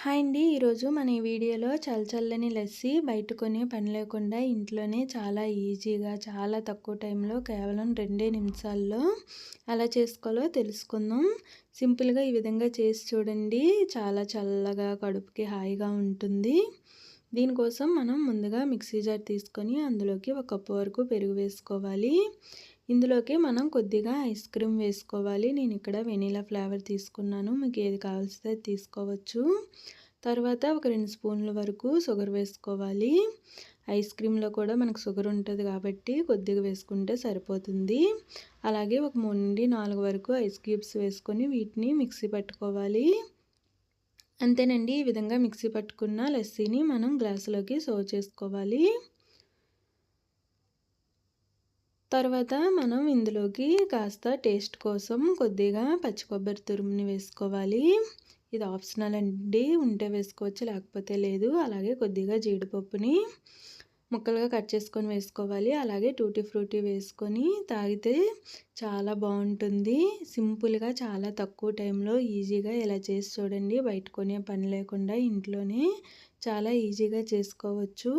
Hi అండి. ఈరోజు మన ఈ వీడియోలో చల్లని లస్సీ బయట కొనే పని లేకుండా ఇంట్లోనే చాలా ఈజీగా చాలా తక్కువ టైంలో కేవలం 2 నిమిషాల్లో ఎలా చేసుకోవాలో తెలుసుకుందాం. సింపుల్గా ఈ విధంగా చేసి చూడండి. చాలా చల్లగా కడుపుకి హాయిగా ఉంటుంది. దీనికోసం మనం ముందుగా మిక్సీ జార్ తీసుకొని అందులోకి 1 కప్పు వరకు పెరుగు వేసుకోవాలి. ఇందులోకి మనం కొద్దిగా ఐస్ క్రీమ్ వేసుకోవాలి. నేను ఇక్కడ వెనీలా ఫ్లేవర్ తీసుకున్నాను. మీకు ఏది కావాల్సితే అది తీసుకోవచ్చు. తర్వాత ఒక 2 స్పూన్ల వరకు షుగర్ వేసుకోవాలి. ఐస్ క్రీమ్లో కూడా మనకు షుగర్ ఉంటుంది కాబట్టి కొద్దిగా వేసుకుంటే సరిపోతుంది. అలాగే ఒక 3 నుండి 4 వరకు ఐస్ క్యూబ్స్ వేసుకొని వీటిని మిక్సీ పట్టుకోవాలి. అంతేనండి. ఈ విధంగా మిక్సీ పట్టుకున్న లస్సీని మనం గ్లాసులోకి సర్వ్ చేసుకోవాలి. తర్వాత మనం ఇందులోకి కాస్త టేస్ట్ కోసం కొద్దిగా పచ్చి కొబ్బరి తురుముని వేసుకోవాలి. ఇది ఆప్షనల్ అండి. ఉంటే వేసుకోవచ్చు, లేకపోతే లేదు. అలాగే కొద్దిగా జీడిపప్పుని ముక్కలుగా కట్ చేసుకొని వేసుకోవాలి. అలాగే టూటీ ఫ్రూటీ వేసుకొని తాగితే చాలా బాగుంటుంది. సింపుల్గా చాలా తక్కువ టైంలో ఈజీగా ఇలా చేసి చూడండి. బయట కొనే పని లేకుండా ఇంట్లోనే చాలా ఈజీగా చేసుకోవచ్చు.